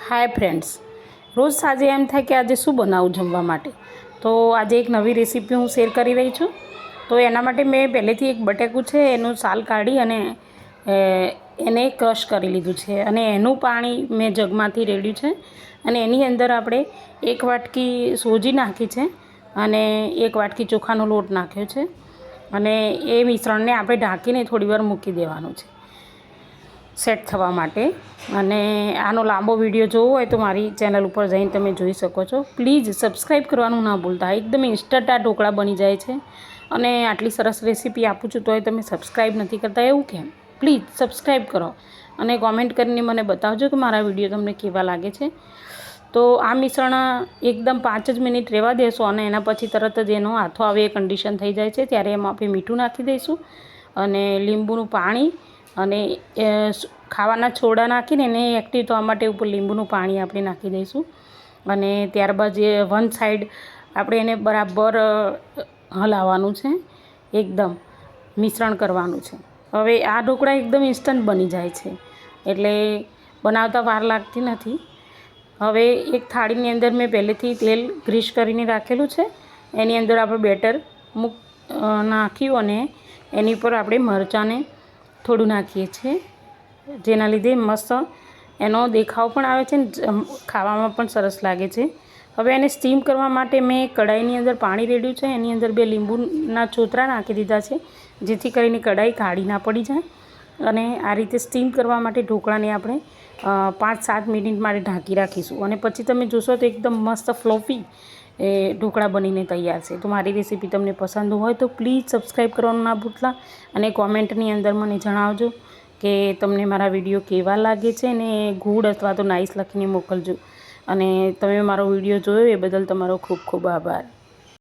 Hi friends, રોજ સાંજે એમ થાય કે આજે શું બનાવું જમવા માટે. તો આજે એક નવી રેસીપી હું શેર કરી રહી છું. તો એના માટે મેં પહેલેથી એક બટેકું છે એનું સાલ કાઢી અને એને ક્રશ કરી લીધું છે અને એનું પાણી મેં જગમાંથી રેડ્યું છે અને એની અંદર આપણે 1 વાટકી સોજી નાખી છે અને 1 વાટકી ચોખાનો લોટ નાખ્યો છે અને એ મિશ્રણને આપણે ઢાંકીને થોડીવાર મૂકી દેવાનું છે સેટ થવા માટે. અને આનો લાંબો વિડીયો જોવો હોય તો મારી ચેનલ ઉપર જઈને તમે જોઈ શકો છો. પ્લીઝ સબસ્ક્રાઈબ કરવાનું ના ભૂલતા. એકદમ ઇન્સ્ટન્ટ આ ઢોકળા બની જાય છે અને આટલી સરસ રેસીપી આપું છું તોય તમે સબસ્ક્રાઈબ નથી કરતા, એવું કેમ? પ્લીઝ સબસ્ક્રાઈબ કરો અને કોમેન્ટ કરીને મને બતાવજો કે મારા વિડીયો તમને કેવા લાગે છે. તો આ મિશ્રણ એકદમ 5 જ મિનિટ રહેવા દેશો અને એના પછી તરત જ એનો હાથો આવે એ કન્ડિશન થઈ જાય છે. ત્યારે એમાં આપણે મીઠું નાખી દઈશું અને લીંબુનું પાણી અને ખાવાના છોડા નાખીને એને એક્ટિવ થવા માટે ઉપર લીંબુનું પાણી આપણે નાખી દઈશું અને ત્યારબાદ જે વન સાઈડ આપણે એને બરાબર હલાવવાનું છે, એકદમ મિશ્રણ કરવાનું છે. હવે આ ઢોકળા એકદમ ઇન્સ્ટન્ટ બની જાય છે એટલે બનાવતા વાર લાગતી નથી. હવે એક થાળીની અંદર મેં પહેલેથી તેલ ગ્રીસ કરીને રાખેલું છે. એની અંદર આપણે બેટર નાખ્યું અને એની ઉપર આપણે મરચાંને થોડું નાખીએ છીએ, જેના લીધે મસ્ત એનો દેખાવ પણ આવે છે ને ખાવામાં પણ સરસ લાગે છે. હવે એને સ્ટીમ કરવા માટે મેં કઢાઈની અંદર પાણી રેડ્યું છે. એની અંદર 2 લીંબુના ચોતરા નાખી દીધા છે જેથી કરીને કઢાઈ કાળી ના પડી જાય. અને આ રીતે સ્ટીમ કરવા માટે ઢોકળાને આપણે 5-7 મિનિટ માટે ઢાંકી રાખીશું અને પછી તમે જોશો તો એકદમ મસ્ત ફ્લોફી એ ઢોકળા બનીને તૈયાર છે. તો મારી રેસીપી તમને પસંદ હોય તો પ્લીઝ સબસ્ક્રાઈબ કરવાનું ના ભૂલતા અને કોમેન્ટની અંદર મને જણાવજો કે તમને મારા વિડીયો કેવા લાગે છે ને ગુડ અથવા તો નાઇસ લખીને મોકલજો. અને તમે મારો વિડીયો જોયો એ બદલ તમારો ખૂબ ખૂબ આભાર.